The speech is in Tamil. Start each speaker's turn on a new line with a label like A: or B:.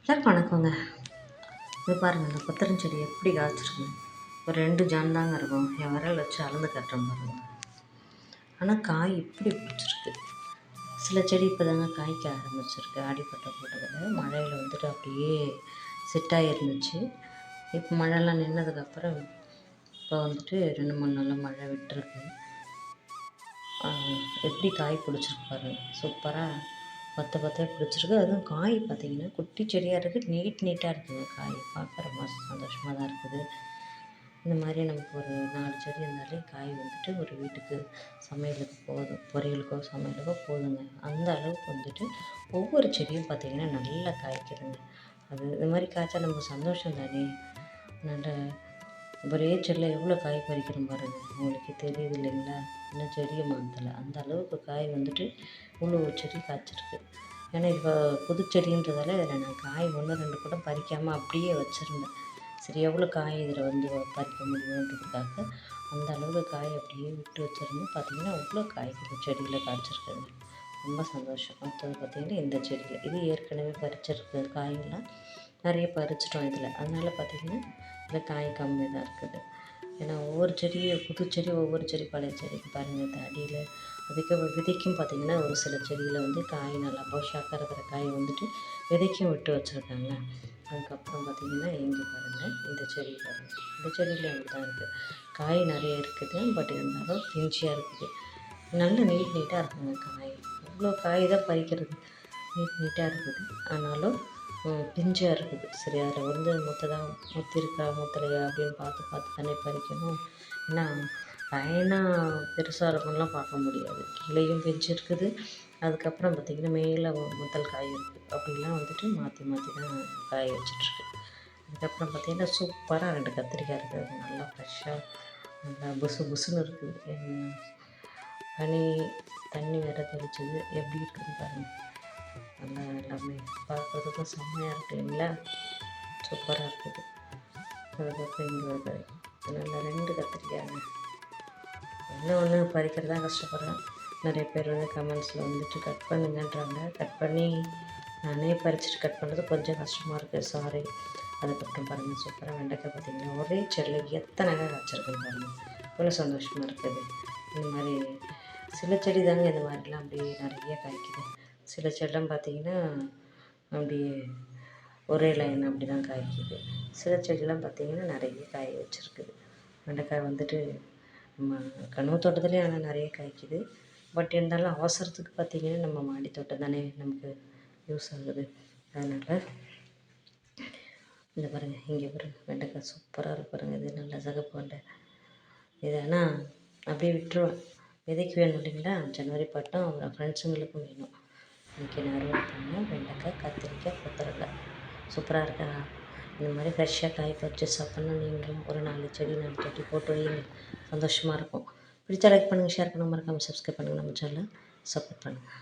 A: எல்லாருக்கும் வணக்கங்க. இது பாருங்கள், இந்த கொத்தரஞ்செடி எப்படி காய்ச்சிருக்கு. ஒரு 2 ஜான் தாங்க இருக்கும். என் விரல் வச்சு அளந்து கட்டுறேன் பாருங்க. ஆனால் காய் இப்படி பிடிச்சிருக்கு. சில செடி இப்போ தாங்க காய்க்க ஆரம்பிச்சிருக்கு. அடிப்பட்ட போட்டதில் மழையில் வந்துட்டு அப்படியே செட்டாகி இருந்துச்சு. இப்போ மழைலாம் நின்னதுக்கப்புறம் இப்போ வந்துட்டு 2-3 நாளாக மழை விட்டுருக்கு. எப்படி காய் பிடிச்சிருக்கு பாருங்கள். சூப்பராக பத்தையாக பிடிச்சிருக்கு. அதுவும் காய் பார்த்திங்கன்னா குட்டி செடியாக இருக்குது. நீட்டாக இருக்குதுங்க. காய் பார்க்க ரொம்ப சந்தோஷமாக தான் இருக்குது. இந்த மாதிரி நமக்கு ஒரு 4 செடி இருந்தாலே காய் வந்துட்டு ஒரு வீட்டுக்கு சமையலுக்கு போதும், பொரியலுக்கோ சமையலுக்கோ போதுங்க. அந்த அளவுக்கு வந்துட்டு ஒவ்வொரு செடியும் பார்த்திங்கன்னா நல்லா காய்க்குதுங்க. அது இது மாதிரி காய்ச்சா நமக்கு சந்தோஷம் தானே. நல்ல ஒரே செடியில் எவ்வளோ காய் பறிக்கிறோம் பாருங்கள். உங்களுக்கு தெரியுது இல்லைங்களா? இன்னும் செடியை மாற்றலை. அந்த அளவுக்கு காய் வந்துட்டு இவ்வளோ செடி காய்ச்சிருக்கு. ஏன்னா இப்போ புது செடின்றதால இதில் நான் காய் 1-2 கூட பறிக்காமல் அப்படியே வச்சுருந்தேன். சரி, எவ்வளோ காய் இதில் வந்து பறிக்க முடியுன்றதுக்காக அந்த அளவுக்கு காய் அப்படியே விட்டு வச்சுருந்தேன். பார்த்திங்கன்னா அவ்வளோ காய்க்குது செடியில் காய்ச்சிருக்குது. ரொம்ப சந்தோஷம். அடுத்தது பார்த்திங்கன்னா இந்த செடியில் இது ஏற்கனவே பறிச்சிருக்கு. காயெல்லாம் நிறைய பறிச்சிட்டோம் இதில். அதனால் பார்த்திங்கன்னா இதில் காய் கம்மி தான் இருக்குது. ஏன்னா ஒவ்வொரு செடியும் புது செடி, ஒவ்வொரு செடி பழைய செடிக்கு பாருங்கள். இந்த அடியில் அதுக்கு விதைக்கும் பார்த்திங்கன்னா ஒரு சில செடியில் வந்து காய் நல்லா போஷாக்காக இருக்கிற காய் வந்துட்டு விதைக்கும் விட்டு வச்சுருக்காங்க. அதுக்கப்புறம் பார்த்திங்கன்னா இங்கே பாருங்கள், இந்த செடி பாருங்கள். இந்த செடியில் அப்படி தான் இருக்குது. காய் நிறைய இருக்குது. பட் இருந்தாலும் பிஞ்சியாக இருக்குது. நல்ல நீட்டாக இருக்குங்க காய். இவ்வளோ காய் தான் பறிக்கிறது. நீட்டாக இருக்குது. ஆனாலும் பிஞ்சாக இருக்குது. சரி, அதில் வந்து முத்திருக்கா முத்தலையா அப்படின்னு பார்த்து தானே பறிக்கணும். ஏன்னா பயனாக பெருசாக இருக்கும்லாம் பார்க்க முடியாது. கீழேயும் பிஞ்சு இருக்குது. அதுக்கப்புறம் பார்த்திங்கன்னா மேலே முத்தல் காய் இருக்குது. அப்படிலாம் வந்துட்டு மாற்றி தான் காய வச்சிட்ருக்கு. அதுக்கப்புறம் பார்த்திங்கன்னா சூப்பராக 2 கத்திரிக்காய் இருக்குது. நல்லா ஃப்ரெஷ்ஷாக நல்லா புசுன்னு இருக்குது. தண்ணி வேறு தெளிச்சது. எப்படி இருக்குதுன்னு பாருங்கள். நல்லா எல்லாமே பார்க்குறதுக்கும் செம்மையாக இருக்குது இல்லைங்களா? சூப்பராக இருக்குது. அதுக்கப்புறம் இங்கே வருது நல்லா 2 கத்திரிக்காய்ங்க. ஒன்று பறிக்கிறதா கஷ்டப்படுறேன். நிறைய பேர் வந்து கமெண்ட்ஸில் வந்துட்டு கட் பண்ணுங்கன்றாங்க. கட் பண்ணி நானே பறிச்சுட்டு கட் பண்ணுறது கொஞ்சம் கஷ்டமாக இருக்குது. சாரி. அதுக்கப்புறம் பாருங்கள், சூப்பராக வெண்டைக்காய் பார்த்திங்கன்னா ஒரே செடியில் எத்தனை காய் காய்ச்சிருக்குன்னு பாருங்கள். இவ்வளோ சந்தோஷமாக இருக்குது. இந்த மாதிரி சில செடி தாங்க இந்த மாதிரிலாம் அப்படியே நிறைய காய்க்குது. சில செடிலாம் பார்த்திங்கன்னா அப்படியே ஒரே லைன் அப்படி தான் காய்க்குது. சில செடிலாம் பார்த்திங்கன்னா நிறைய காய் வச்சுருக்குது. வெண்டைக்காய் வந்துட்டு நம்ம கனவு தோட்டத்துலேயே ஆனால் நிறைய காய்க்குது. பட் இருந்தாலும் அவசரத்துக்கு பார்த்திங்கன்னா நம்ம மாடி தோட்டம் தானே நமக்கு யூஸ் ஆகுது. அதனால் இந்த பாருங்கள், இங்கே பாருங்கள் வெண்டைக்காய் சூப்பராக இருக்கு பாருங்கள். இது நல்லா சிகப்பு வெண்டை. இது ஆனால் அப்படியே விட்டுருவேன். விதைக்கு வேணும் இல்லைங்களா? ஜனவரி பட்டம் அப்புறம் ஃப்ரெண்ட்ஸுங்களுக்கும் வேணும். இன்றைக்கி நான் அறுவடை பண்ணேன் வெண்டைக்காய், கத்திரிக்காய், கொத்தவரங்காய். சூப்பராக இருக்கா? இந்த மாதிரி ஃப்ரெஷ்ஷாக காய் பறித்து சாப்பிட்ணும். நீங்களும் ஒரு 4 செடி போட்டு வைங்க. சந்தோஷமாக இருக்கும். பிடிச்சா லைக் பண்ணுங்கள், ஷேர் பண்ணுங்கள், மறக்காமல் சப்ஸ்கிரைப் பண்ணுங்கள். நம்ம சேனலை சப்போர்ட் பண்ணுங்கள்.